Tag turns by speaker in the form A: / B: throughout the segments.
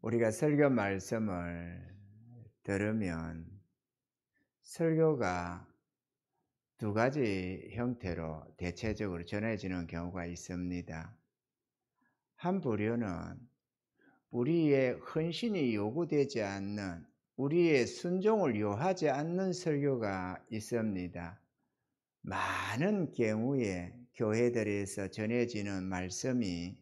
A: 우리가 설교 말씀을 들으면 설교가 두 가지 형태로 대체적으로 전해지는 경우가 있습니다. 한 부류는 우리의 헌신이 요구되지 않는, 우리의 순종을 요하지 않는 설교가 있습니다. 많은 경우에 교회들에서 전해지는 말씀이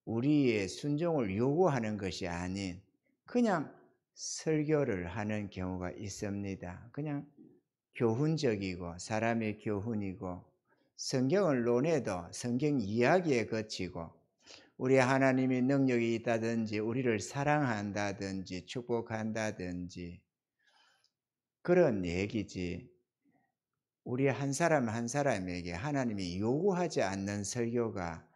A: 우리의 순종을 요구하는 것이 아닌 그냥 설교를 하는 경우가 있습니다. 그냥 교훈적이고 사람의 교훈이고 성경을 논해도 성경 이야기에 그치고 우리 하나님이 능력이 있다든지 우리를 사랑한다든지 축복한다든지 그런 얘기지, 우리 한 사람 한 사람에게 하나님이 요구하지 않는 설교가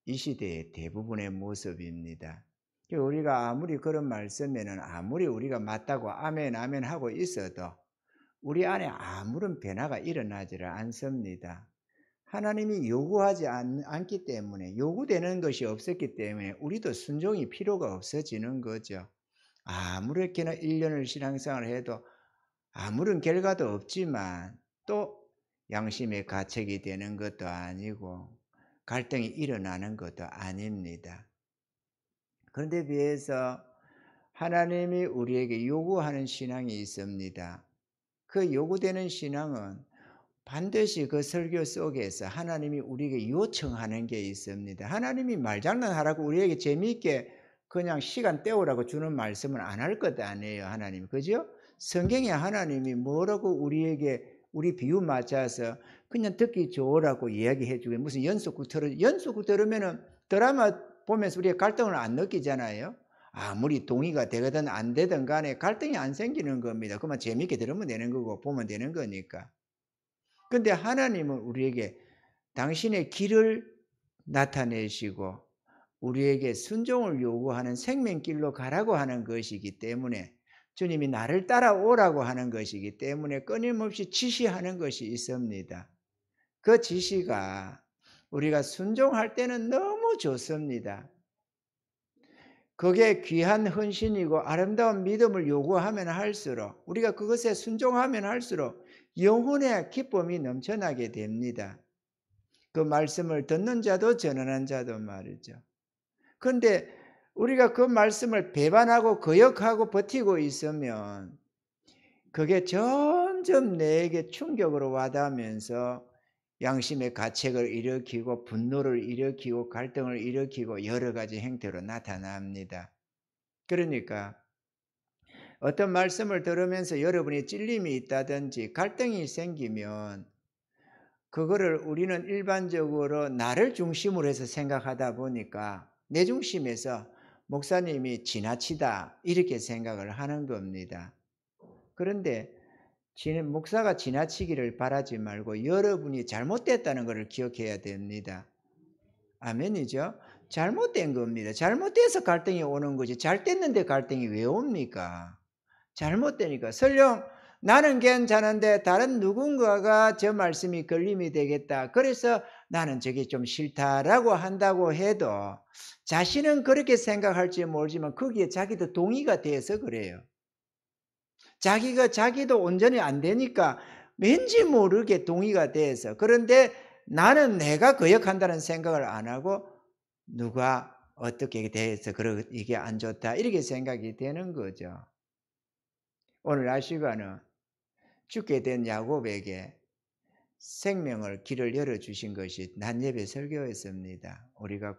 A: 이 시대의 대부분의 모습입니다. 우리가 아무리 그런 말씀에는 아무리 우리가 맞다고 아멘 아멘 하고 있어도 우리 안에 아무런 변화가 일어나지를 않습니다. 하나님이 요구하지 않기 때문에, 요구되는 것이 없었기 때문에 우리도 순종이 필요가 없어지는 거죠. 아무렇게나 1년을 신앙생활을 해도 아무런 결과도 없지만 또 양심의 가책이 되는 것도 아니고 갈등이 일어나는 것도 아닙니다. 그런데 비해서 하나님이 우리에게 요구하는 신앙이 있습니다. 그 요구되는 신앙은 반드시 그 설교 속에서 하나님이 우리에게 요청하는 게 있습니다. 하나님이 말장난하라고 우리에게 재미있게 그냥 시간 때우라고 주는 말씀은 안 할 것 아니에요, 하나님. 그죠? 성경에 하나님이 뭐라고 우리에게 우리 비유 맞춰서 그냥 듣기 좋으라고 이야기해 주고 무슨 연속극 들으면은 드라마 보면서 우리가 갈등을 안 느끼잖아요. 아무리 동의가 되거든 안 되든 간에 갈등이 안 생기는 겁니다. 그만 재미있게 들으면 되는 거고 보면 되는 거니까. 근데 하나님은 우리에게 당신의 길을 나타내시고 우리에게 순종을 요구하는 생명길로 가라고 하는 것이기 때문에, 주님이 나를 따라오라고 하는 것이기 때문에 끊임없이 지시하는 것이 있습니다. 그 지시가 우리가 순종할 때는 너무 좋습니다. 그게 귀한 헌신이고 아름다운 믿음을 요구하면 할수록, 우리가 그것에 순종하면 할수록 영혼의 기쁨이 넘쳐나게 됩니다. 그 말씀을 듣는 자도 전하는 자도 말이죠. 그런데 우리가 그 말씀을 배반하고 거역하고 버티고 있으면 그게 점점 내게 충격으로 와닿으면서 양심의 가책을 일으키고 분노를 일으키고 갈등을 일으키고 여러 가지 형태로 나타납니다. 그러니까 어떤 말씀을 들으면서 여러분이 찔림이 있다든지 갈등이 생기면 그거를 우리는 일반적으로 나를 중심으로 해서 생각하다 보니까 내 중심에서 목사님이 지나치다 이렇게 생각을 하는 겁니다. 그런데 목사가 지나치기를 바라지 말고 여러분이 잘못됐다는 것을 기억해야 됩니다. 아멘이죠? 잘못된 겁니다. 잘못돼서 갈등이 오는 거지 잘 됐는데 갈등이 왜 옵니까? 잘못되니까. 설령 나는 괜찮은데 다른 누군가가 저 말씀이 걸림이 되겠다, 그래서 나는 저게 좀 싫다라고 한다고 해도 자신은 그렇게 생각할지 모르지만 거기에 자기도 동의가 돼서 그래요. 자기도 온전히 안 되니까 왠지 모르게 동의가 돼서, 그런데 나는 내가 거역한다는 생각을 안 하고 누가 어떻게 돼서 이게 안 좋다 이렇게 생각이 되는 거죠. 오늘 날 시간은 죽게 된 야곱에게 생명을 길을 열어주신 것이 난예배 설교였습니다. 우리가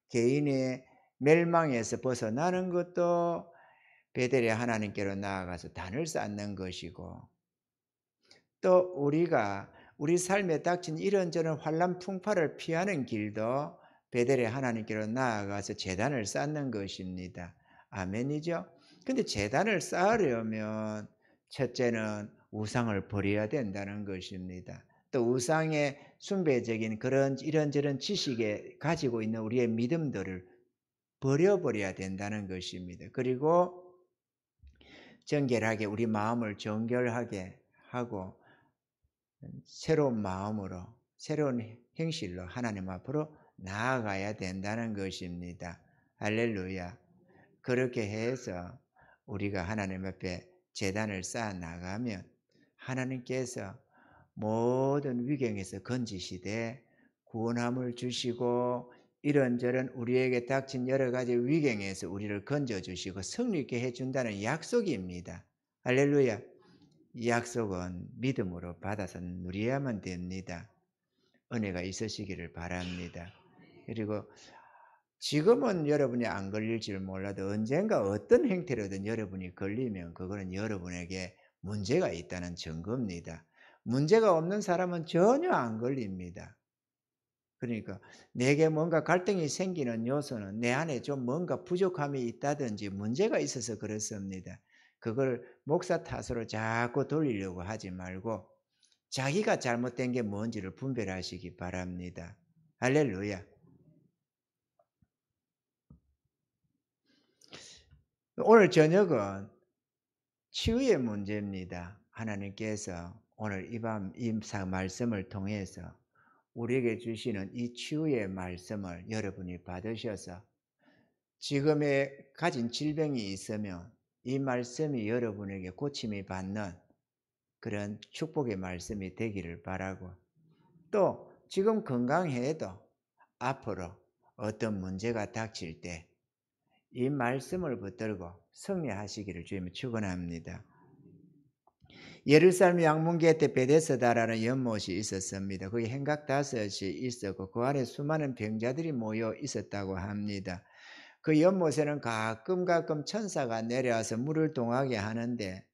A: 개인의 멸망에서 벗어나는 것도 베델의 하나님께로 나아가서 단을 쌓는 것이고, 또 우리가 우리 삶에 닥친 이런저런 환난 풍파를 피하는 길도 베델의 하나님께로 나아가서 제단을 쌓는 것입니다. 아멘이죠? 근데 제단을 쌓으려면 첫째는 우상을 버려야 된다는 것입니다. 또 우상의 숭배적인 그런 이런저런 지식에 가지고 있는 우리의 믿음들을 버려버려야 된다는 것입니다. 그리고 정결하게 우리 마음을 정결하게 하고 새로운 마음으로 새로운 행실로 하나님 앞으로 나아가야 된다는 것입니다. 할렐루야. 그렇게 해서 우리가 하나님 앞에 제단을 쌓아 나가면 하나님께서 모든 위경에서 건지시되 구원함을 주시고 이런저런 우리에게 닥친 여러 가지 위경에서 우리를 건져주시고 승리 있게 해준다는 약속입니다. 할렐루야. 이 약속은 믿음으로 받아서 누려야만 됩니다. 은혜가 있으시기를 바랍니다. 그리고 지금은 여러분이 안 걸릴지 몰라도 언젠가 어떤 형태로든 여러분이 걸리면 그거는 여러분에게 문제가 있다는 증거입니다. 문제가 없는 사람은 전혀 안 걸립니다. 그러니까 내게 뭔가 갈등이 생기는 요소는 내 안에 좀 뭔가 부족함이 있다든지 문제가 있어서 그렇습니다. 그걸 목사 탓으로 자꾸 돌리려고 하지 말고 자기가 잘못된 게 뭔지를 분별하시기 바랍니다. 할렐루야. 오늘 저녁은 치유의 문제입니다. 하나님께서 오늘 이 밤 이 말씀을 통해서 우리에게 주시는 이 치유의 말씀을 여러분이 받으셔서 지금의 가진 질병이 있으면 이 말씀이 여러분에게 고침이 받는 그런 축복의 말씀이 되기를 바라고, 또 지금 건강해도 앞으로 어떤 문제가 닥칠 때 이 말씀을 붙들고 승리하시기를 주님을 축원합니다. 예루살렘 양문계 때 베데스다라는 연못이 있었습니다. 거기 행각 5이 있었고 그 안에 수많은 병자들이 모여 있었다고 합니다. 그 연못에는 가끔 천사가 내려와서 물을 동하게 하는데,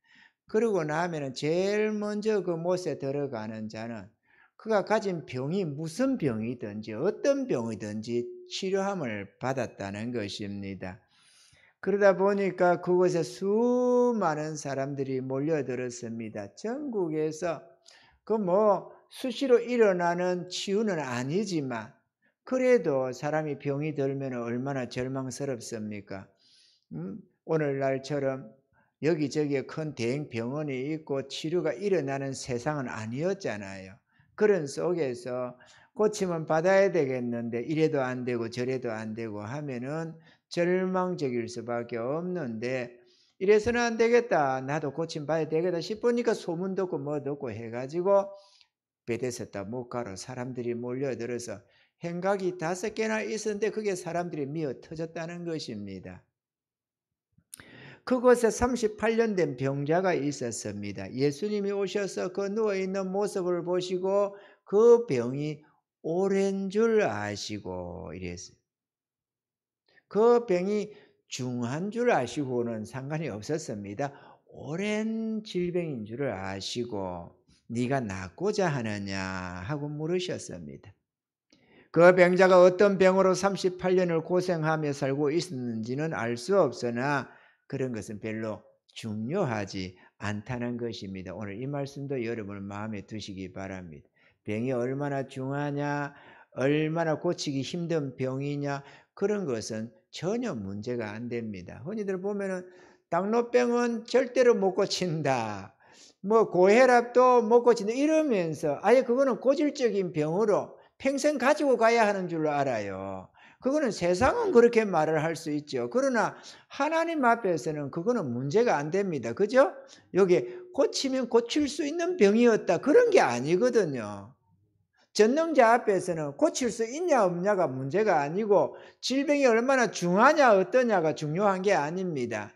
A: 그러고 나면은 제일 먼저 그 못에 들어가는 자는 그가 가진 병이 무슨 병이든지 어떤 병이든지 치료함을 받았다는 것입니다. 그러다 보니까 그곳에 수많은 사람들이 몰려들었습니다. 전국에서 수시로 일어나는 치유는 아니지만 그래도 사람이 병이 들면 얼마나 절망스럽습니까? 오늘날처럼 여기저기에 큰 대형 병원이 있고 치료가 일어나는 세상은 아니었잖아요. 그런 속에서 고침은 받아야 되겠는데 이래도 안 되고 저래도 안 되고 하면은 절망적일 수밖에 없는데, 이래서는 안 되겠다, 나도 고침 받아야 되겠다 싶으니까 소문 듣고 뭐 듣고 해가지고 베데스다 못가로 사람들이 몰려들어서 행각이 5개나 있었는데 그게 사람들이 미어 터졌다는 것입니다. 그곳에 38년 된 병자가 있었습니다. 예수님이 오셔서 그 누워있는 모습을 보시고 그 병이 오랜 줄 아시고 이랬어요. 그 병이 중한 줄 아시고는 상관이 없었습니다. 오랜 질병인 줄을 아시고 네가 낫고자 하느냐 하고 물으셨습니다. 그 병자가 어떤 병으로 38년을 고생하며 살고 있었는지는 알 수 없으나 그런 것은 별로 중요하지 않다는 것입니다. 오늘 이 말씀도 여러분 마음에 두시기 바랍니다. 병이 얼마나 중하냐, 얼마나 고치기 힘든 병이냐, 그런 것은 전혀 문제가 안 됩니다. 흔히들 보면은 당뇨병은 절대로 못 고친다, 고혈압도 못 고친다 이러면서 아예 그거는 고질적인 병으로 평생 가지고 가야 하는 줄 알아요. 그거는 세상은 그렇게 말을 할 수 있죠. 그러나 하나님 앞에서는 그거는 문제가 안 됩니다. 그죠? 여기 고치면 고칠 수 있는 병이었다 그런 게 아니거든요. 전능자 앞에서는 고칠 수 있냐 없냐가 문제가 아니고 질병이 얼마나 중하냐 어떠냐가 중요한 게 아닙니다.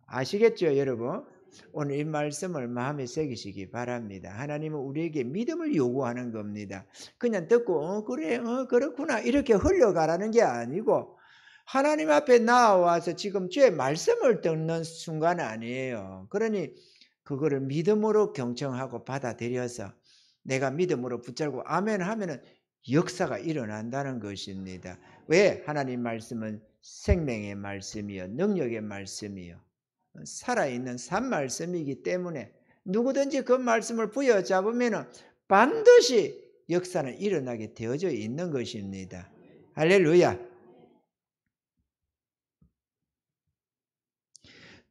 A: 아시겠죠, 여러분? 오늘 이 말씀을 마음에 새기시기 바랍니다. 하나님은 우리에게 믿음을 요구하는 겁니다. 그냥 듣고 그래 그렇구나 이렇게 흘러가라는 게 아니고 하나님 앞에 나와서 지금 주의 말씀을 듣는 순간 아니에요. 그러니 그거를 믿음으로 경청하고 받아들여서 내가 믿음으로 붙잡고 아멘 하면은 역사가 일어난다는 것입니다. 왜? 하나님 말씀은 생명의 말씀이요 능력의 말씀이요 살아있는 산 말씀이기 때문에 누구든지 그 말씀을 부여잡으면 반드시 역사는 일어나게 되어져 있는 것입니다. 할렐루야.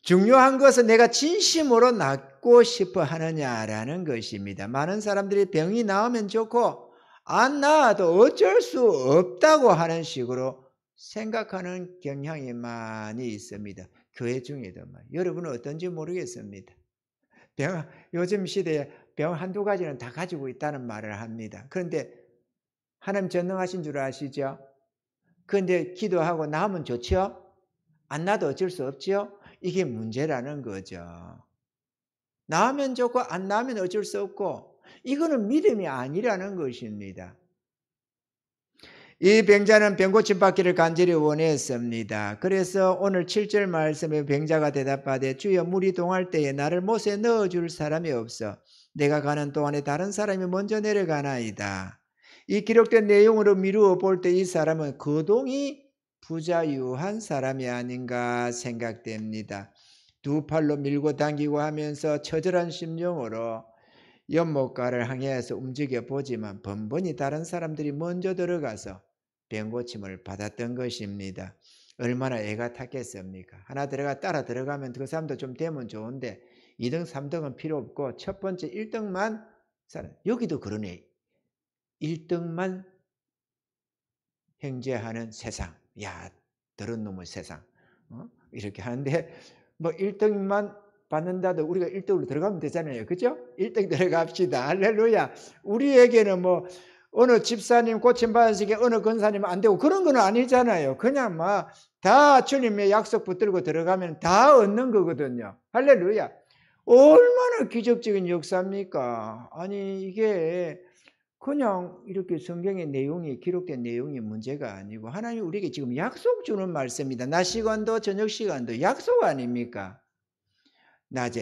A: 중요한 것은 내가 진심으로 낫고 싶어 하느냐라는 것입니다. 많은 사람들이 병이 나으면 좋고 안 나아도 어쩔 수 없다고 하는 식으로 생각하는 경향이 많이 있습니다. 교회 중에도. 여러분은 어떤지 모르겠습니다. 요즘 시대에 병 한두 가지는 다 가지고 있다는 말을 합니다. 그런데 하나님 전능하신 줄 아시죠? 그런데 기도하고 나으면 좋죠? 안 나도 어쩔 수 없죠? 이게 문제라는 거죠. 나으면 좋고 안 나으면 어쩔 수 없고, 이거는 믿음이 아니라는 것입니다. 이 병자는 병고침 받기를 간절히 원했습니다. 그래서 오늘 7절 말씀에 병자가 대답하되 주여 물이 동할 때에 나를 못에 넣어줄 사람이 없어 내가 가는 동안에 다른 사람이 먼저 내려가나이다. 이 기록된 내용으로 미루어 볼 때 이 사람은 거동이 부자유한 사람이 아닌가 생각됩니다. 두 팔로 밀고 당기고 하면서 처절한 심정으로 연못가를 항해해서 움직여 보지만 번번이 다른 사람들이 먼저 들어가서 병고침을 받았던 것입니다. 얼마나 애가 탔겠습니까? 하나 따라 들어가면 그 사람도 좀 되면 좋은데 2등 3등은 필요 없고 첫 번째 1등만 여기도 그러네. 1등만 행제하는 세상. 야, 더러운 놈의 세상. 이렇게 하는데 뭐 1등만 받는다도 우리가 1등으로 들어가면 되잖아요. 그죠? 1등 들어갑시다. 할렐루야. 우리에게는 뭐 어느 집사님 고침받으시게 어느 권사님 안 되고 그런 건 아니잖아요. 그냥 막 다 주님의 약속 붙들고 들어가면 다 얻는 거거든요. 할렐루야. 얼마나 기적적인 역사입니까? 아니 이게 그냥 이렇게 성경의 내용이 기록된 내용이 문제가 아니고 하나님 우리에게 지금 약속 주는 말씀입니다. 낮 시간도 저녁 시간도 약속 아닙니까? 낮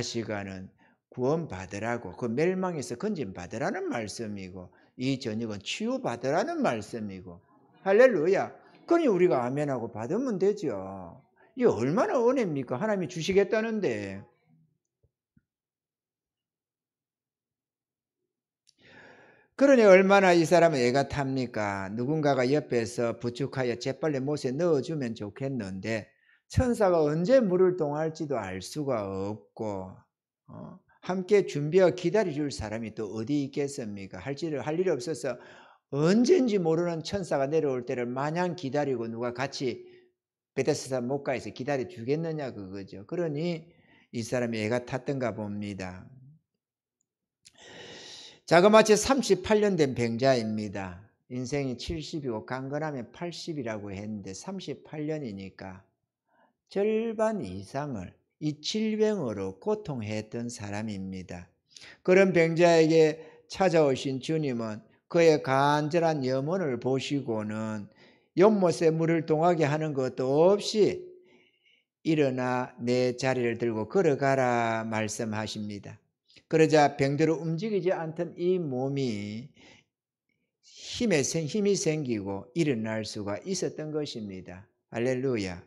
A: 시간은 구원 받으라고 그 멸망에서 건진 받으라는 말씀이고 이 저녁은 치유 받으라는 말씀이고 할렐루야. 그러니 우리가 아멘하고 받으면 되죠. 이게 얼마나 은혜입니까? 하나님이 주시겠다는데. 그러니 얼마나 이 사람은 애가 탑니까? 누군가가 옆에서 부축하여 재빨리 못에 넣어주면 좋겠는데 천사가 언제 물을 동할지도 알 수가 없고 함께 준비하고 기다려줄 사람이 또 어디 있겠습니까? 할 일이 없어서 언젠지 모르는 천사가 내려올 때를 마냥 기다리고 누가 같이 베데스다 못가에서 기다려 주겠느냐 그거죠. 그러니 이 사람이 애가 탔던가 봅니다. 자그마치 38년 된 병자입니다. 인생이 70이고 강건하면 80이라고 했는데 38년이니까 절반 이상을 이 질병으로 고통했던 사람입니다. 그런 병자에게 찾아오신 주님은 그의 간절한 염원을 보시고는 연못에 물을 동하게 하는 것도 없이 일어나 내 자리를 들고 걸어가라 말씀하십니다. 그러자 병대로 움직이지 않던 이 몸이 힘이 생기고 일어날 수가 있었던 것입니다. 할렐루야.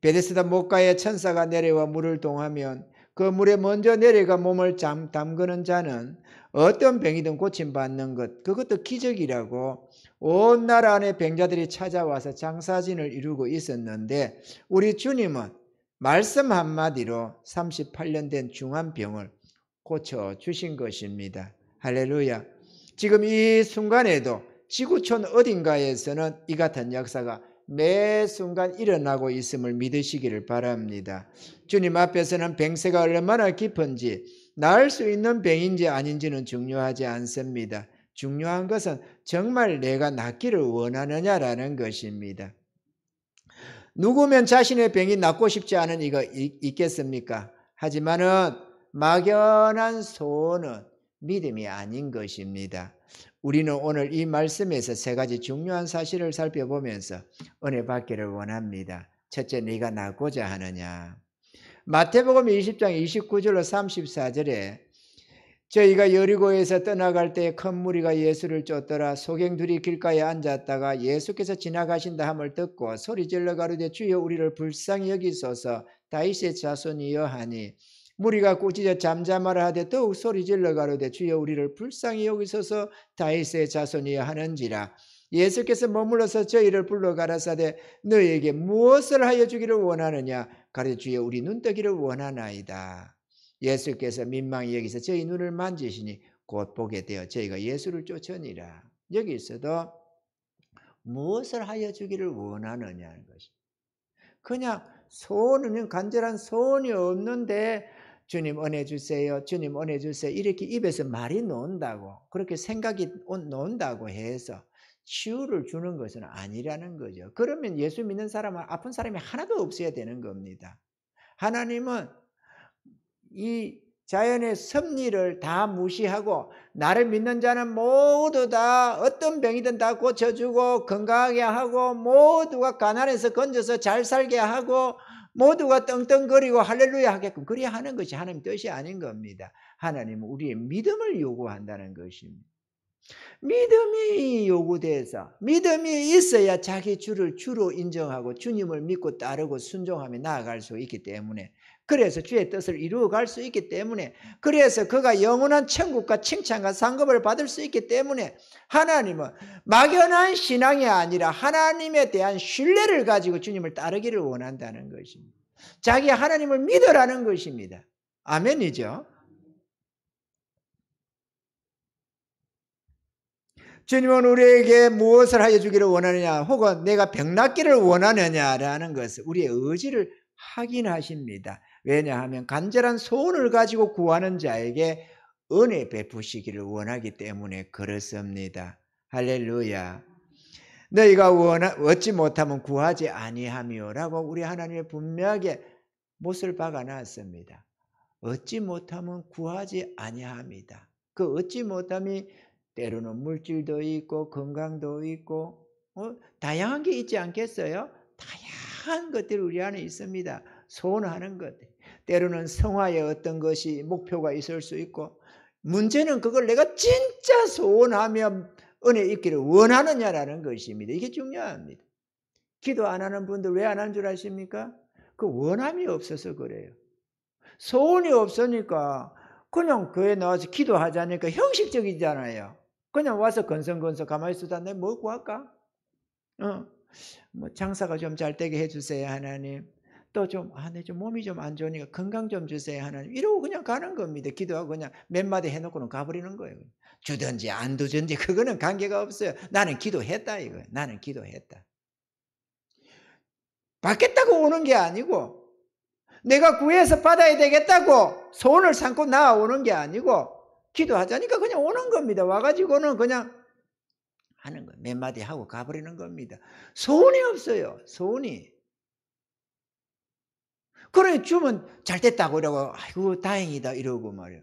A: 베데스다 못가에 천사가 내려와 물을 동하면 그 물에 먼저 내려가 몸을 담그는 자는 어떤 병이든 고침받는 것, 그것도 기적이라고 온 나라 안에 병자들이 찾아와서 장사진을 이루고 있었는데 우리 주님은 말씀 한마디로 38년 된 중한 병을 고쳐주신 것입니다. 할렐루야. 지금 이 순간에도 지구촌 어딘가에서는 이 같은 역사가 매 순간 일어나고 있음을 믿으시기를 바랍니다. 주님 앞에서는 병세가 얼마나 깊은지 나을 수 있는 병인지 아닌지는 중요하지 않습니다. 중요한 것은 정말 내가 낫기를 원하느냐라는 것입니다. 누구면 자신의 병이 낫고 싶지 않은 이가 있겠습니까? 하지만은 막연한 소원은 믿음이 아닌 것입니다. 우리는 오늘 이 말씀에서 세 가지 중요한 사실을 살펴보면서 은혜 받기를 원합니다. 첫째, 네가 낫고자 하느냐. 마태복음 20장 29절로 34절에 저희가 여리고에서 떠나갈 때 큰 무리가 예수를 쫓더라. 소경들이 길가에 앉았다가 예수께서 지나가신다 함을 듣고 소리질러 가로되 주여 우리를 불쌍히 여기소서 다윗의 자손이여 하니 무리가 꾸짖어 잠잠하라 하되 더욱 소리질러 가로되 주여 우리를 불쌍히 여기소서 다윗의 자손이여 하는지라. 예수께서 머물러서 저희를 불러 가라사대 너희에게 무엇을 하여 주기를 원하느냐. 가로되 주여 우리 눈뜨기를 원하나이다. 예수께서 민망히 여기서 저희 눈을 만지시니 곧 보게 되어 저희가 예수를 쫓으니라. 여기서도 무엇을 하여 주기를 원하느냐는 것이. 그냥 소원은 간절한 소원이 없는데 주님 은혜 주세요. 주님 은혜 주세요. 이렇게 입에서 말이 나온다고 그렇게 생각이 나온다고 해서 치유를 주는 것은 아니라는 거죠. 그러면 예수 믿는 사람은 아픈 사람이 하나도 없어야 되는 겁니다. 하나님은 이 자연의 섭리를 다 무시하고 나를 믿는 자는 모두 다 어떤 병이든 다 고쳐주고 건강하게 하고 모두가 가난해서 건져서 잘 살게 하고 모두가 떵떵거리고 할렐루야 하게끔 그래야 하는 것이 하나님 뜻이 아닌 겁니다. 하나님은 우리의 믿음을 요구한다는 것입니다. 믿음이 요구돼서 믿음이 있어야 자기 주를 주로 인정하고 주님을 믿고 따르고 순종하며 나아갈 수 있기 때문에 그래서 주의 뜻을 이루어갈 수 있기 때문에 그래서 그가 영원한 천국과 칭찬과 상급을 받을 수 있기 때문에 하나님은 막연한 신앙이 아니라 하나님에 대한 신뢰를 가지고 주님을 따르기를 원한다는 것입니다. 자기 하나님을 믿으라는 것입니다. 아멘이죠. 주님은 우리에게 무엇을 하여 주기를 원하느냐 혹은 내가 병낫기를 원하느냐라는 것을 우리의 의지를 확인하십니다. 왜냐하면 간절한 소원을 가지고 구하는 자에게 은혜 베푸시기를 원하기 때문에 그렇습니다. 할렐루야. 너희가 얻지 못하면 구하지 아니하며라고 우리 하나님이 분명하게 못을 박아놨습니다. 얻지 못하면 구하지 아니합니다. 그 얻지 못함이 때로는 물질도 있고 건강도 있고 다양한 게 있지 않겠어요? 다양한 것들이 우리 안에 있습니다. 소원하는 것들. 때로는 성화의 어떤 것이 목표가 있을 수 있고 문제는 그걸 내가 진짜 소원하며 은혜 있기를 원하느냐라는 것입니다. 이게 중요합니다. 기도 안 하는 분들 왜 안 하는 줄 아십니까? 그 원함이 없어서 그래요. 소원이 없으니까 그냥 교회 나와서 기도하자니까 형식적이잖아요. 그냥 와서 건성건성 가만히 있어도 내가 뭐 구할까? 뭐 장사가 좀 잘 되게 해주세요 하나님. 또 좀 내 좀 몸이 좀 안 좋으니까 건강 좀 주세요 하나님. 이러고 그냥 가는 겁니다. 기도하고 그냥 몇 마디 해놓고는 가버리는 거예요. 주든지 안 주든지 그거는 관계가 없어요. 나는 기도했다 이거예요. 나는 기도했다. 받겠다고 오는 게 아니고 내가 구해서 받아야 되겠다고 소원을 삼고 나오는 게 아니고 기도하자니까 그냥 오는 겁니다. 와가지고는 그냥 하는 거예요. 몇 마디 하고 가버리는 겁니다. 소원이 없어요. 소원이. 그러니 주면 잘 됐다고 이러고 아이고 다행이다 이러고 말이에요.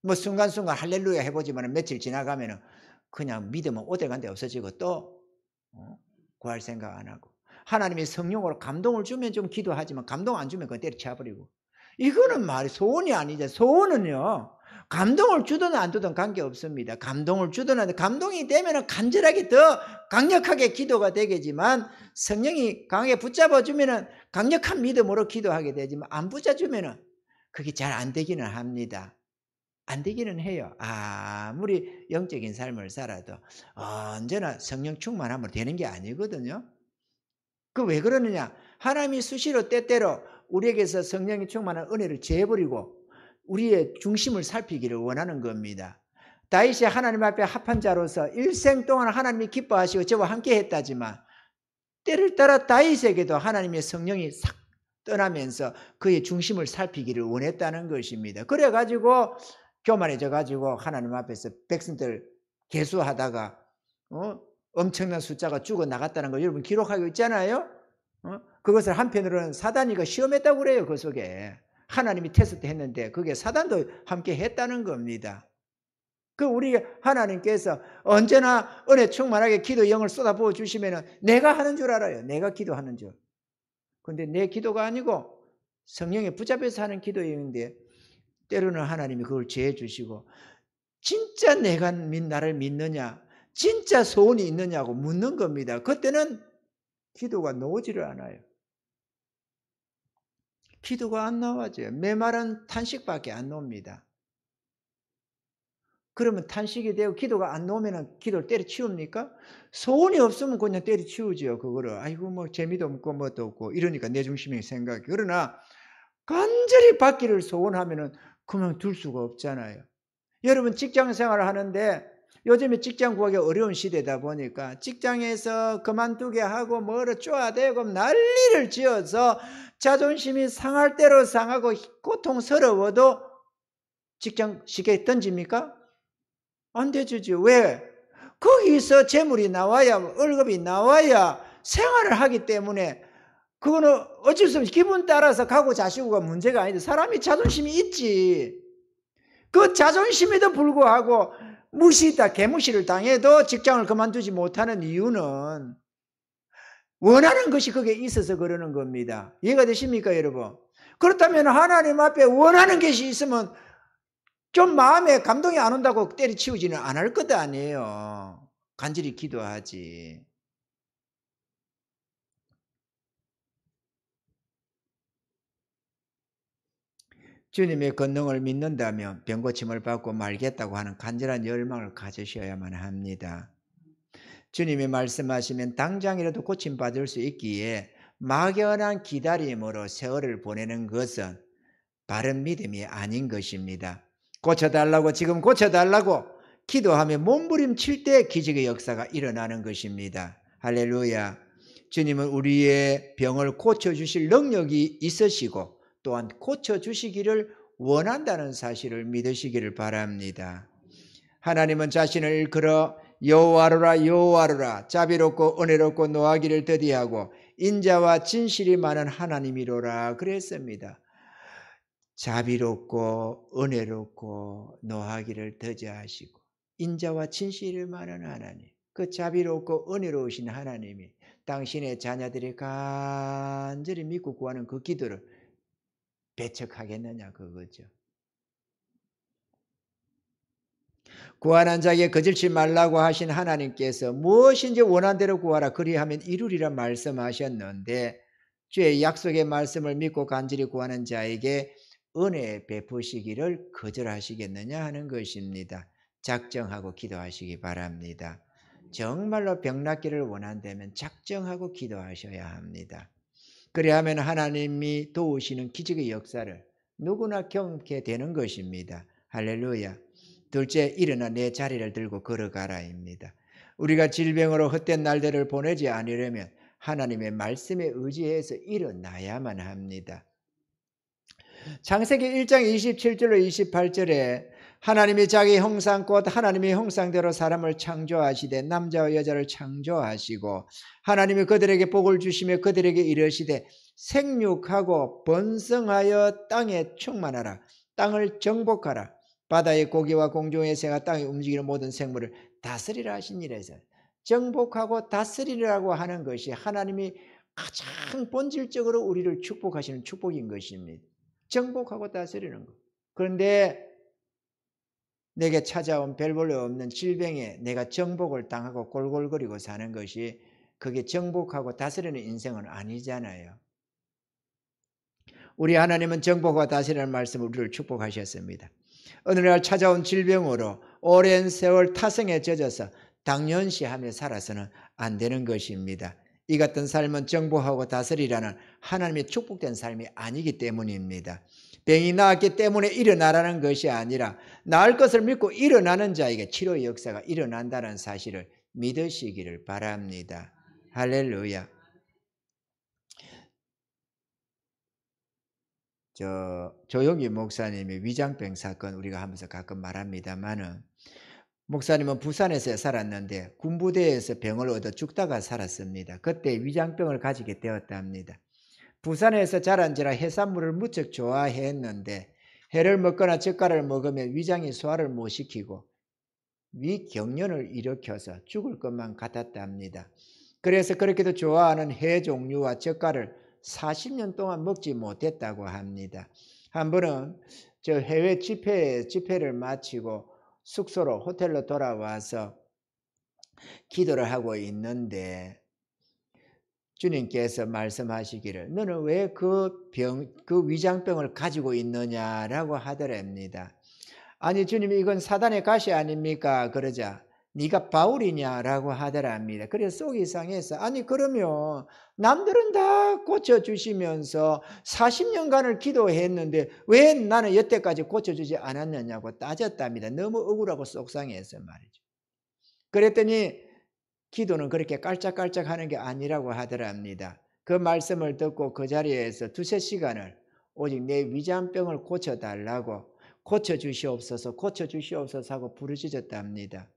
A: 뭐 순간순간 할렐루야 해보지만 며칠 지나가면은 그냥 믿음은 오대간데 없어지고 또 구할 생각 안 하고 하나님이 성령으로 감동을 주면 좀 기도하지만 감동 안 주면 그냥 때려쳐버리고 이거는 말이 소원이 아니죠. 소원은요 감동을 주든 안 주든 관계없습니다. 감동을 주든 안 주든 감동이 되면 간절하게 더 강력하게 기도가 되겠지만 성령이 강하게 붙잡아주면 강력한 믿음으로 기도하게 되지만 안 붙잡아주면 그게 잘 안 되기는 합니다. 안 되기는 해요. 아무리 영적인 삶을 살아도 언제나 성령 충만하면 되는 게 아니거든요. 그 왜 그러느냐? 하나님이 수시로 때때로 우리에게서 성령이 충만한 은혜를 제해버리고 우리의 중심을 살피기를 원하는 겁니다. 다윗이 하나님 앞에 합한 자로서 일생 동안 하나님이 기뻐하시고 저와 함께 했다지만 때를 따라 다윗에게도 하나님의 성령이 싹 떠나면서 그의 중심을 살피기를 원했다는 것입니다. 그래가지고 교만해져가지고 하나님 앞에서 백성들 계수하다가 엄청난 숫자가 죽어나갔다는 거 여러분 기록하고 있잖아요. 그것을 한편으로는 사단이가 시험했다고 그래요. 그 속에 하나님이 테스트 했는데 그게 사단도 함께 했다는 겁니다. 그 우리 하나님께서 언제나 은혜 충만하게 기도 영을 쏟아부어 주시면 내가 하는 줄 알아요. 내가 기도하는 줄. 근데 내 기도가 아니고 성령에 붙잡혀서 하는 기도인데 때로는 하나님이 그걸 제해 주시고 진짜 내가 나를 믿느냐 진짜 소원이 있느냐고 묻는 겁니다. 그때는 기도가 나오지를 않아요. 기도가 안 나와져요. 메마른 탄식밖에 안 나옵니다. 그러면 탄식이 되고 기도가 안 나오면 기도를 때려치웁니까? 소원이 없으면 그냥 때려치우죠. 그거를 아이고 뭐 재미도 없고 뭐도 없고 이러니까 내 중심의 생각이. 그러나 간절히 받기를 소원하면은 그냥 둘 수가 없잖아요. 여러분 직장 생활을 하는데 요즘에 직장 구하기 어려운 시대다 보니까 직장에서 그만두게 하고 뭐를 쪼아대고 난리를 지어서 자존심이 상할 대로 상하고 고통스러워도 직장 쉽게 던집니까? 안 되죠. 왜? 거기서 재물이 나와야, 월급이 나와야 생활을 하기 때문에 그거는 어쩔 수 없이 기분 따라서 가고 자시고가 문제가 아닌데 사람이 자존심이 있지. 그 자존심에도 불구하고 개무시를 당해도 직장을 그만두지 못하는 이유는 원하는 것이 거기에 있어서 그러는 겁니다. 이해가 되십니까, 여러분? 그렇다면 하나님 앞에 원하는 것이 있으면 좀 마음에 감동이 안 온다고 때려치우지는 않을 것 아니에요. 간절히 기도하지. 주님의 권능을 믿는다면 병고침을 받고 말겠다고 하는 간절한 열망을 가지셔야만 합니다. 주님이 말씀하시면 당장이라도 고침받을 수 있기에 막연한 기다림으로 세월을 보내는 것은 바른 믿음이 아닌 것입니다. 고쳐달라고 지금 고쳐달라고 기도하며 몸부림칠 때 기적의 역사가 일어나는 것입니다. 할렐루야. 주님은 우리의 병을 고쳐주실 능력이 있으시고 또한 고쳐주시기를 원한다는 사실을 믿으시기를 바랍니다. 하나님은 자신을 일컬어 여호와로라 여호와로라 자비롭고 은혜롭고 노하기를 더디하고 인자와 진실이 많은 하나님이로라 그랬습니다. 자비롭고 은혜롭고 노하기를 더디하시고 인자와 진실이 많은 하나님, 그 자비롭고 은혜로우신 하나님이 당신의 자녀들이 간절히 믿고 구하는 그 기도를 배척하겠느냐 그거죠. 구하는 자에게 거절치 말라고 하신 하나님께서 무엇인지 원한 대로 구하라 그리하면 이루리라 말씀하셨는데 주의 약속의 말씀을 믿고 간절히 구하는 자에게 은혜 베푸시기를 거절하시겠느냐 하는 것입니다. 작정하고 기도하시기 바랍니다. 정말로 병 낫기를 원한다면 작정하고 기도하셔야 합니다. 그래야만 하나님이 도우시는 기적의 역사를 누구나 경험하게 되는 것입니다. 할렐루야. 둘째, 일어나 내 자리를 들고 걸어가라입니다. 우리가 질병으로 헛된 날들을 보내지 않으려면 하나님의 말씀에 의지해서 일어나야만 합니다. 창세기 1장 27절로 28절에 하나님이 자기 형상 곧 하나님의 형상대로 사람을 창조하시되 남자와 여자를 창조하시고 하나님이 그들에게 복을 주시며 그들에게 이르시되 생육하고 번성하여 땅에 충만하라 땅을 정복하라 바다의 고기와 공중의 새가 땅에 움직이는 모든 생물을 다스리라 하신 일에서 정복하고 다스리라고 하는 것이 하나님이 가장 본질적으로 우리를 축복하시는 축복인 것입니다. 정복하고 다스리는 것. 그런데 내게 찾아온 별 볼일 없는 질병에 내가 정복을 당하고 골골거리고 사는 것이 그게 정복하고 다스리는 인생은 아니잖아요. 우리 하나님은 정복과 다스리는 말씀을 우리를 축복하셨습니다. 어느 날 찾아온 질병으로 오랜 세월 타성에 젖어서 당연시하며 살아서는 안 되는 것입니다. 이 같은 삶은 정복하고 다스리라는 하나님의 축복된 삶이 아니기 때문입니다. 병이 나았기 때문에 일어나라는 것이 아니라 나을 것을 믿고 일어나는 자에게 치료의 역사가 일어난다는 사실을 믿으시기를 바랍니다. 할렐루야. 조용기 목사님의 위장병 사건 우리가 하면서 가끔 말합니다만은 목사님은 부산에서 살았는데 군부대에서 병을 얻어 죽다가 살았습니다. 그때 위장병을 가지게 되었답니다. 부산에서 자란지라 해산물을 무척 좋아했는데 회를 먹거나 젓갈을 먹으면 위장이 소화를 못 시키고 위경련을 일으켜서 죽을 것만 같았답니다. 그래서 그렇게도 좋아하는 회 종류와 젓갈을 40년 동안 먹지 못했다고 합니다. 한 번은 저 해외 집회를 마치고 숙소로 호텔로 돌아와서 기도를 하고 있는데 주님께서 말씀하시기를 너는 왜 그 위장병을 가지고 있느냐라고 하더랍니다. 아니 주님이 이건 사단의 가시 아닙니까? 그러자 네가 바울이냐라고 하더랍니다. 그래서 속이 상해서 아니 그러면 남들은 다 고쳐주시면서 40년간을 기도했는데 왜 나는 여태까지 고쳐주지 않았느냐고 따졌답니다. 너무 억울하고 속상해서 말이죠. 그랬더니 기도는 그렇게 깔짝깔짝 하는 게 아니라고 하더랍니다. 그 말씀을 듣고 그 자리에서 두세 시간을 오직 내 위장병을 고쳐달라고 고쳐주시옵소서 고쳐주시옵소서 하고 부르짖었답니다.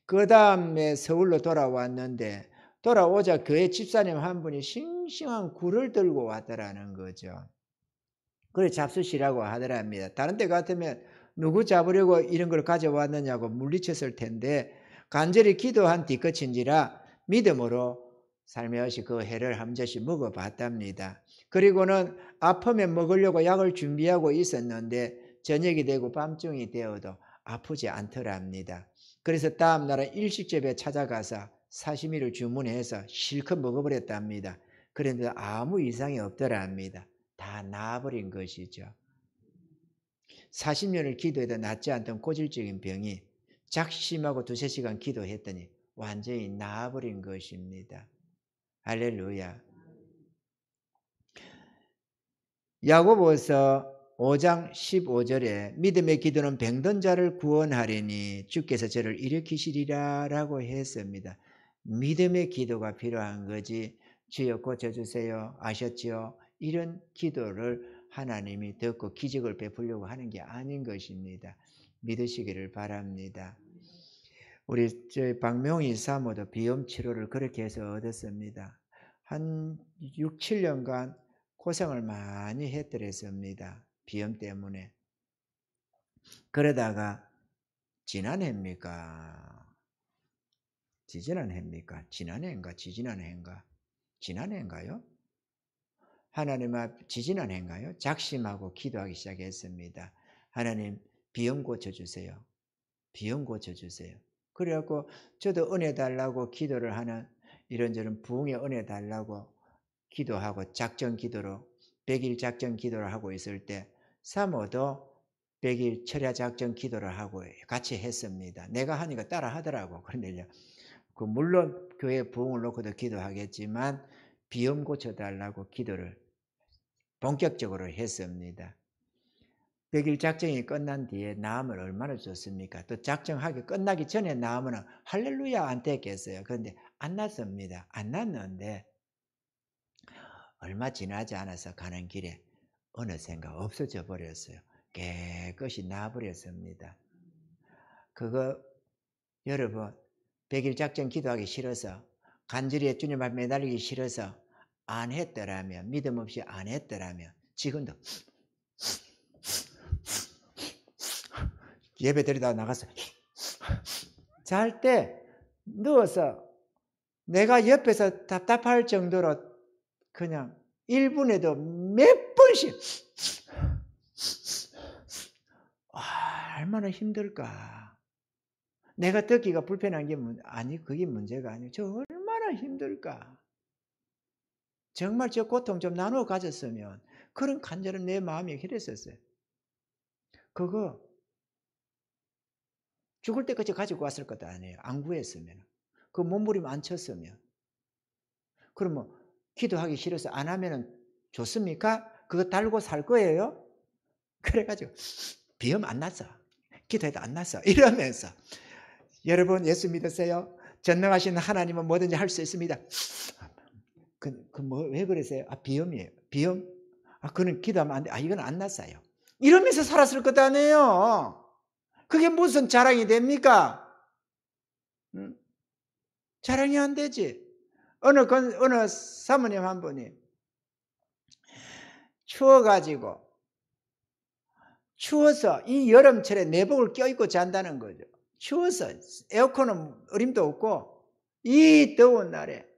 A: 그 다음에 서울로 돌아왔는데 돌아오자 교회 집사님 한 분이 싱싱한 굴을 들고 왔더라는 거죠. 그래 잡수시라고 하더랍니다. 다른 때 같으면 누구 잡으려고 이런 걸 가져왔느냐고 물리쳤을 텐데 간절히 기도한 뒤끝인지라 믿음으로 살며시 그 해를 한 잔씩 먹어봤답니다. 그리고는 아프면 먹으려고 약을 준비하고 있었는데 저녁이 되고 밤중이 되어도 아프지 않더랍니다. 그래서 다음 날은 일식집에 찾아가서 사시미를 주문해서 실컷 먹어버렸답니다. 그런데 아무 이상이 없더랍니다. 다 나아버린 것이죠. 40년을 기도해도 낫지 않던 고질적인 병이 작심하고 두세 시간 기도했더니 완전히 나아버린 것입니다. 할렐루야. 야고보서 5장 15절에 믿음의 기도는 병든 자를 구원하리니 주께서 저를 일으키시리라 라고 했습니다. 믿음의 기도가 필요한 거지 주여 고쳐주세요 아셨지요? 이런 기도를 하나님이 듣고 기적을 베풀려고 하는 게 아닌 것입니다. 믿으시기를 바랍니다. 우리 박명희 사모도 비염 치료를 그렇게 해서 얻었습니다. 한 6, 7년간 고생을 많이 했더랬습니다. 비염 때문에. 그러다가 지난해입니까? 지지난해입니까? 지난해인가? 지지난해인가? 지난해인가요? 하나님 앞 지지난해인가요? 작심하고 기도하기 시작했습니다. 하나님 비염 고쳐주세요. 비염 고쳐주세요. 그래갖고 저도 은혜 달라고 기도를 하는 이런저런 부흥의 은혜 달라고 기도하고 작전 기도로 100일 작전 기도를 하고 있을 때 사모도 100일 철야 작전 기도를 하고 같이 했습니다. 내가 하니까 따라 하더라고. 그런데 물론 교회 부흥을 놓고도 기도하겠지만 비염 고쳐달라고 기도를 본격적으로 했습니다. 100일 작전이 끝난 뒤에 나으면 얼마나 좋습니까? 또 작전하기 끝나기 전에 나으면 할렐루야 안 됐겠어요. 그런데 안 났습니다. 안 났는데 얼마 지나지 않아서 가는 길에 어느샌가 없어져 버렸어요. 깨끗이 나버렸습니다. 그거 여러분 100일 작전 기도하기 싫어서 간절히 주님 앞에 매달리기 싫어서 안 했더라면 믿음 없이 안 했더라면 지금도 예배 드리다가 나가서 잘 때 누워서 내가 옆에서 답답할 정도로 그냥 1분에도 몇 번씩 얼마나 힘들까. 내가 듣기가 불편한 게 그게 문제가 아니에요. 저 얼마나 힘들까. 정말 저 고통 좀 나누어 가졌으면 그런 간절한 내 마음이 그랬었어요. 그거 죽을 때까지 가지고 왔을 것도 아니에요. 안 구했으면. 그 몸부림 안 쳤으면. 그러면 기도하기 싫어서 안 하면 좋습니까? 그거 달고 살 거예요? 그래가지고 비염 안 났어. 기도해도 안 났어. 이러면서 여러분 예수 믿으세요? 전능하신 하나님은 뭐든지 할 수 있습니다. 왜 그러세요? 비염이에요. 비염? 그는 기도하면 안 돼. 이건 안 났어요. 이러면서 살았을 것 아니에요. 그게 무슨 자랑이 됩니까? 자랑이 안 되지. 어느 사모님 한 분이 추워서 이 여름철에 내복을 껴입고 잔다는 거죠. 추워서 에어컨은 어림도 없고 이 더운 날에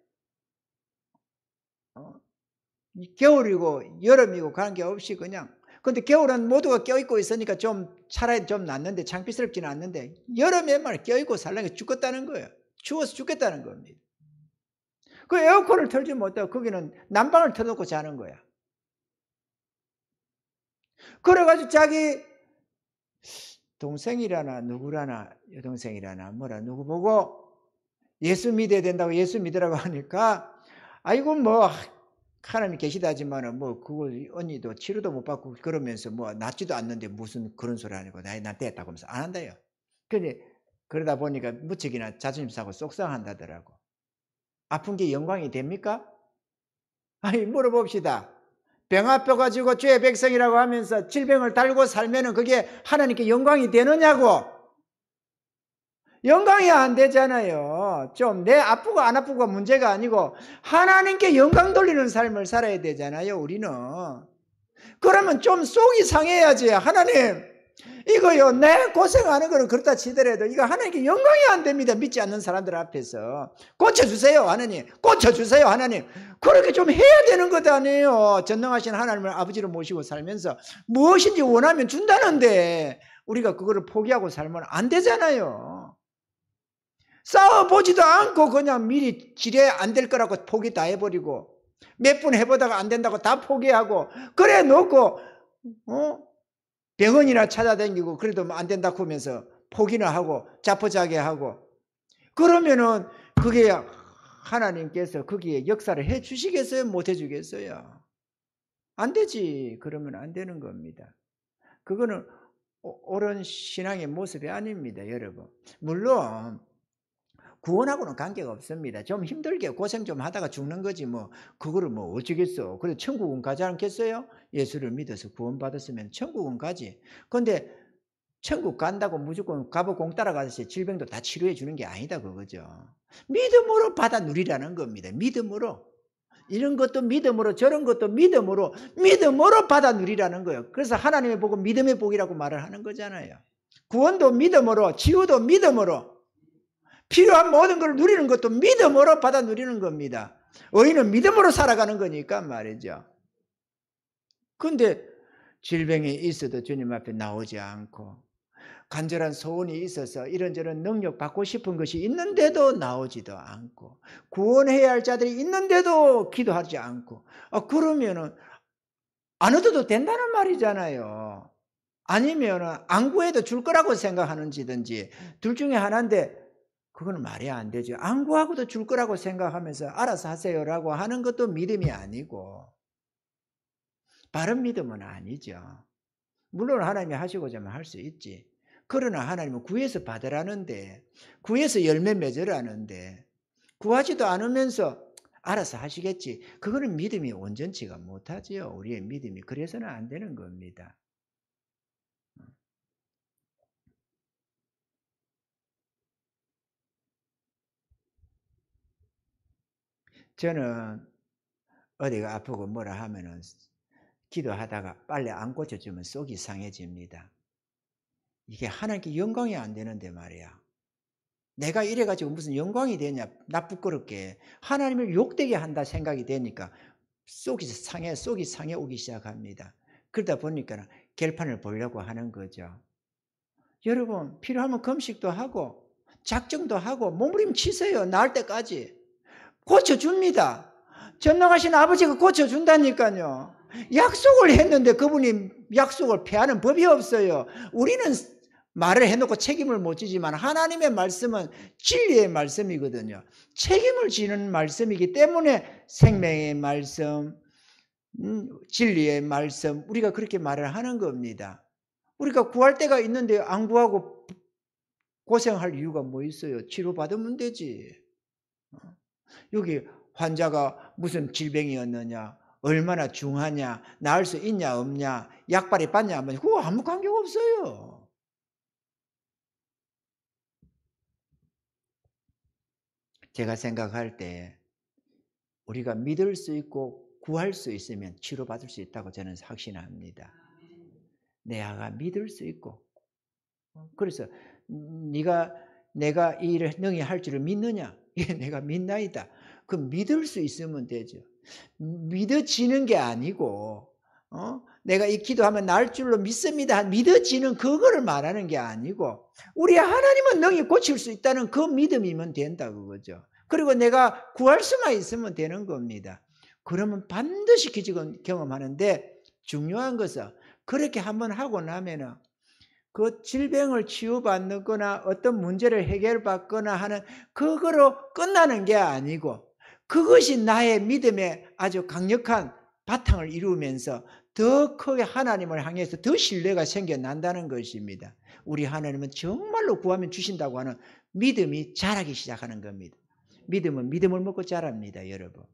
A: 겨울이고 여름이고 관계없이 그냥 근데 겨울은 모두가 껴입고 있으니까 좀 차라리 좀 낫는데 창피스럽지는 않는데 여름에만 껴입고 살려니까 죽겠다는 거예요. 추워서 죽겠다는 겁니다. 그 에어컨을 틀지 못하고 거기는 난방을 틀어놓고 자는 거야. 그래가지고 자기 동생이라나 누구라나 여동생이라나 뭐라 누구 보고 예수 믿어야 된다고 예수 믿으라고 하니까 아이고 뭐 하나님 계시다지만은 뭐 그거 언니도 치료도 못 받고 그러면서 뭐 낫지도 않는데 무슨 그런 소리 하니까 나 됐다고 하면서 안 한다요. 근데 그러다 보니까 무척이나 자존심 상하고 속상한다더라고. 아픈 게 영광이 됩니까? 아니 물어봅시다. 병 아파가지고 죄의 백성이라고 하면서 질병을 달고 살면은 그게 하나님께 영광이 되느냐고. 영광이 안 되잖아요. 좀 내 아프고 안 아프고가 문제가 아니고 하나님께 영광 돌리는 삶을 살아야 되잖아요, 우리는. 그러면 좀 속이 상해야지. 하나님, 이거요, 내 고생하는 거는 그렇다 치더라도 이거 하나님께 영광이 안 됩니다. 믿지 않는 사람들 앞에서. 고쳐주세요, 하나님. 고쳐주세요, 하나님. 그렇게 좀 해야 되는 것 아니에요. 전능하신 하나님을 아버지로 모시고 살면서 무엇인지 원하면 준다는데 우리가 그거를 포기하고 살면 안 되잖아요. 싸워보지도 않고 그냥 미리 지뢰 안 될 거라고 포기 다 해버리고 몇 분 해보다가 안 된다고 다 포기하고 그래 놓고 병원이나 찾아다니고 그래도 안 된다고 하면서 포기나 하고 자포자기하고 그러면은 그게 하나님께서 거기에 역사를 해 주시겠어요? 못 해 주겠어요? 안 되지. 그러면 안 되는 겁니다. 그거는 옳은 신앙의 모습이 아닙니다, 여러분. 물론 구원하고는 관계가 없습니다. 좀 힘들게 고생 좀 하다가 죽는 거지 뭐 그거를 뭐 어쩌겠어. 그래 천국은 가지 않겠어요? 예수를 믿어서 구원받았으면 천국은 가지. 그런데 천국 간다고 무조건 가보공 따라가서 질병도 다 치료해 주는 게 아니다 그거죠. 믿음으로 받아 누리라는 겁니다. 믿음으로. 이런 것도 믿음으로 저런 것도 믿음으로 받아 누리라는 거예요. 그래서 하나님의 복은 믿음의 복이라고 말을 하는 거잖아요. 구원도 믿음으로 치유도 믿음으로 필요한 모든 걸 누리는 것도 믿음으로 받아 누리는 겁니다. 의인은 믿음으로 살아가는 거니까 말이죠. 그런데 질병이 있어도 주님 앞에 나오지 않고 간절한 소원이 있어서 이런저런 능력 받고 싶은 것이 있는데도 나오지도 않고 구원해야 할 자들이 있는데도 기도하지 않고 그러면은 안 얻어도 된다는 말이잖아요. 아니면은 안 구해도 줄 거라고 생각하는지든지 둘 중에 하나인데 그건 말이 안 되죠. 안 구하고도 줄 거라고 생각하면서 알아서 하세요라고 하는 것도 믿음이 아니고 바른 믿음은 아니죠. 물론 하나님이 하시고자 하면 할 수 있지. 그러나 하나님은 구해서 받으라는데 구해서 열매 맺으라는데 구하지도 않으면서 알아서 하시겠지. 그거는 믿음이 온전치가 못하지요. 우리의 믿음이. 그래서는 안 되는 겁니다. 저는 어디가 아프고 뭐라 하면은 기도하다가 빨리 안 고쳐주면 속이 상해집니다. 이게 하나님께 영광이 안 되는데 말이야. 내가 이래가지고 무슨 영광이 되냐, 나 부끄럽게. 하나님을 욕되게 한다 생각이 되니까 속이 상해 오기 시작합니다. 그러다 보니까 결판을 보려고 하는 거죠. 여러분, 필요하면 금식도 하고, 작정도 하고, 몸부림치세요. 나을 때까지. 고쳐줍니다. 전능하신 아버지가 고쳐준다니까요. 약속을 했는데 그분이 약속을 폐하는 법이 없어요. 우리는 말을 해놓고 책임을 못 지지만 하나님의 말씀은 진리의 말씀이거든요. 책임을 지는 말씀이기 때문에 생명의 말씀, 진리의 말씀, 우리가 그렇게 말을 하는 겁니다. 우리가 구할 때가 있는데 안 구하고 고생할 이유가 뭐 있어요? 치료받으면 되지. 여기 환자가 무슨 질병이었느냐, 얼마나 중하냐, 나을 수 있냐 없냐, 약발이 받냐 하면 그거 아무 관계가 없어요. 제가 생각할 때 우리가 믿을 수 있고 구할 수 있으면 치료받을 수 있다고 저는 확신합니다. 내가 믿을 수 있고 그래서 내가 이 일을 능히 할 줄을 믿느냐? 예, 내가 믿나이다. 그 믿을 수 있으면 되죠. 믿어지는 게 아니고 내가 이 기도하면 나을 줄로 믿습니다. 믿어지는 그거를 말하는 게 아니고 우리 하나님은 능히 고칠 수 있다는 그 믿음이면 된다 그거죠. 그리고 내가 구할 수만 있으면 되는 겁니다. 그러면 반드시 기적을 경험하는데 중요한 것은 그렇게 한번 하고 나면은 그 질병을 치유받거나 어떤 문제를 해결받거나 하는 그거로 끝나는 게 아니고 그것이 나의 믿음의 아주 강력한 바탕을 이루면서 더 크게 하나님을 향해서 더 신뢰가 생겨난다는 것입니다. 우리 하나님은 정말로 구하면 주신다고 하는 믿음이 자라기 시작하는 겁니다. 믿음은 믿음을 먹고 자랍니다, 여러분.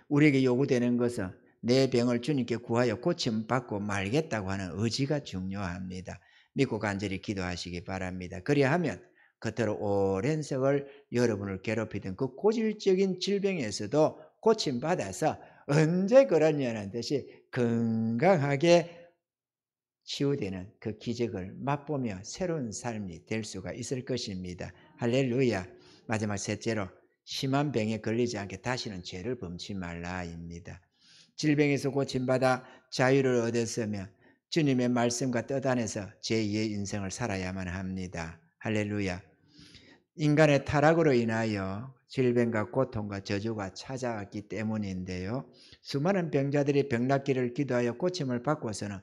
A: 우리에게 요구되는 것은 내 병을 주님께 구하여 고침받고 말겠다고 하는 의지가 중요합니다. 믿고 간절히 기도하시기 바랍니다. 그리하면 겉으로 오랜 세월 여러분을 괴롭히던 그 고질적인 질병에서도 고침받아서 언제 그러냐는 듯이 건강하게 치유되는 그 기적을 맛보며 새로운 삶이 될 수가 있을 것입니다. 할렐루야. 마지막 셋째로 심한 병에 걸리지 않게 다시는 죄를 범치 말라입니다. 질병에서 고침받아 자유를 얻었으면 주님의 말씀과 뜻 안에서 제2의 인생을 살아야만 합니다. 할렐루야. 인간의 타락으로 인하여 질병과 고통과 저주가 찾아왔기 때문인데요. 수많은 병자들이 병낫기를 기도하여 고침을 받고서는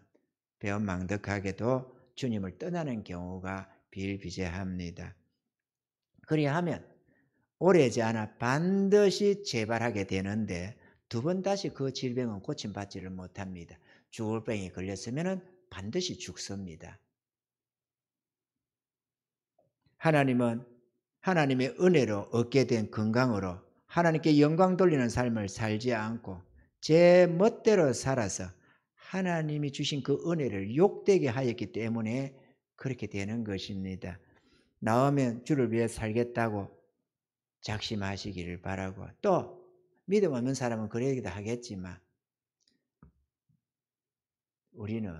A: 배은망덕하게도 주님을 떠나는 경우가 비일비재합니다. 그리하면 오래지 않아 반드시 재발하게 되는데 두 번 다시 그 질병은 고침받지를 못합니다. 죽을 병에 걸렸으면 반드시 죽습니다. 하나님은 하나님의 은혜로 얻게 된 건강으로 하나님께 영광 돌리는 삶을 살지 않고 제 멋대로 살아서 하나님이 주신 그 은혜를 욕되게 하였기 때문에 그렇게 되는 것입니다. 나오면 주를 위해 살겠다고 작심하시기를 바라고, 또 믿음 없는 사람은 그러기도 하겠지만 우리는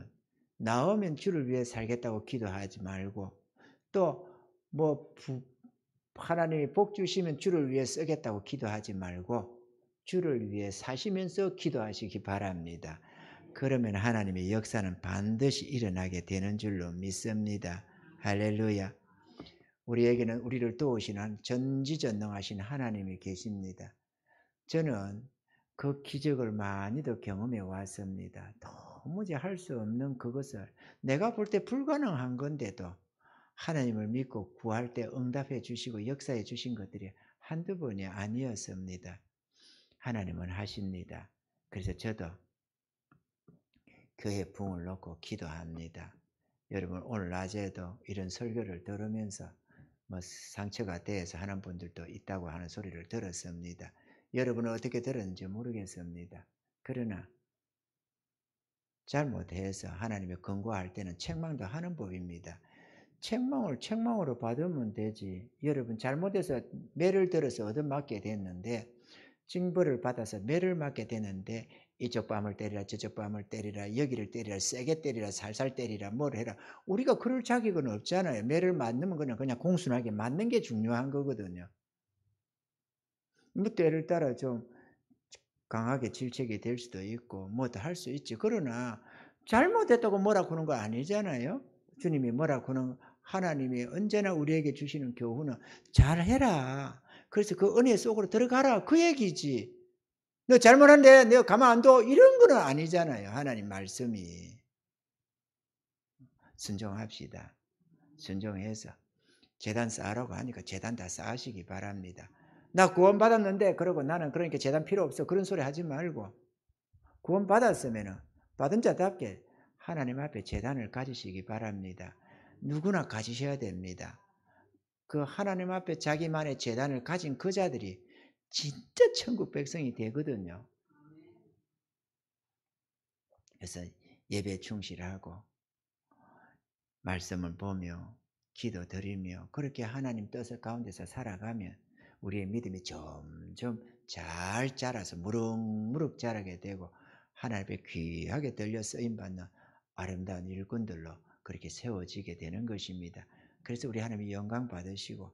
A: 나오면 주를 위해 살겠다고 기도하지 말고, 또 하나님이 복 주시면 주를 위해 쓰겠다고 기도하지 말고 주를 위해 사시면서 기도하시기 바랍니다. 그러면 하나님의 역사는 반드시 일어나게 되는 줄로 믿습니다. 할렐루야. 우리에게는 우리를 도우시는 전지전능하신 하나님이 계십니다. 저는 그 기적을 많이도 경험해 왔습니다. 도무지 할 수 없는 그것을 내가 볼 때 불가능한 건데도 하나님을 믿고 구할 때 응답해 주시고 역사해 주신 것들이 한두 번이 아니었습니다. 하나님은 하십니다. 그래서 저도 그의 붕을 놓고 기도합니다. 여러분, 오늘 낮에도 이런 설교를 들으면서 상처가 돼서 하는 분들도 있다고 하는 소리를 들었습니다. 여러분은 어떻게 들었는지 모르겠습니다. 그러나 잘못해서 하나님의 권고할 때는 책망도 하는 법입니다. 책망을 책망으로 받으면 되지. 여러분, 잘못해서 매를 들어서 얻어맞게 됐는데, 징벌을 받아서 매를 맞게 되는데 이쪽 뺨을 때리라 저쪽 뺨을 때리라 여기를 때리라 세게 때리라 살살 때리라 뭘 해라. 우리가 그럴 자격은 없잖아요. 매를 맞으면 그냥 공순하게 맞는 게 중요한 거거든요. 때를 따라 좀 강하게 질책이 될 수도 있고 뭐도 할 수 있지. 그러나 잘못했다고 뭐라고 하는 거 아니잖아요. 주님이 뭐라고 하는, 하나님이 언제나 우리에게 주시는 교훈은 잘해라. 그래서 그 은혜 속으로 들어가라. 그 얘기지. 너 잘못한데 내가 가만 안 둬. 이런 거는 아니잖아요. 하나님 말씀이. 순종합시다. 순종해서 제단 쌓으라고 하니까 제단 다 쌓으시기 바랍니다. 나 구원 받았는데 그러고 나는 그러니까 제단 필요 없어. 그런 소리 하지 말고 구원 받았으면 받은 자답게 하나님 앞에 제단을 가지시기 바랍니다. 누구나 가지셔야 됩니다. 그 하나님 앞에 자기만의 제단을 가진 그 자들이 진짜 천국 백성이 되거든요. 그래서 예배 충실하고 말씀을 보며 기도 드리며 그렇게 하나님 뜻 가운데서 살아가면 우리의 믿음이 점점 잘 자라서 무럭무럭 자라게 되고 하나님 앞에 귀하게 들려 쓰임받는 아름다운 일꾼들로 그렇게 세워지게 되는 것입니다. 그래서 우리 하나님이 영광 받으시고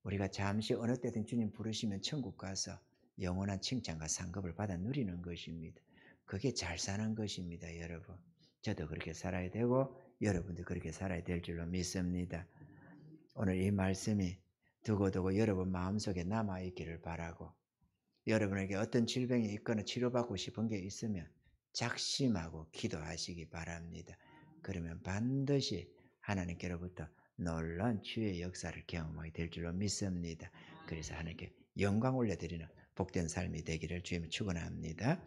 A: 우리가 잠시 어느 때든 주님 부르시면 천국 가서 영원한 칭찬과 상급을 받아 누리는 것입니다. 그게 잘 사는 것입니다, 여러분. 저도 그렇게 살아야 되고 여러분도 그렇게 살아야 될 줄로 믿습니다. 오늘 이 말씀이 두고두고 여러분 마음속에 남아있기를 바라고, 여러분에게 어떤 질병이 있거나 치료받고 싶은 게 있으면 작심하고 기도하시기 바랍니다. 그러면 반드시 하나님께로부터 놀라운 치유의 역사를 경험하게 될 줄로 믿습니다. 그래서 하나님께 영광 올려드리는 복된 삶이 되기를 주님 축원합니다.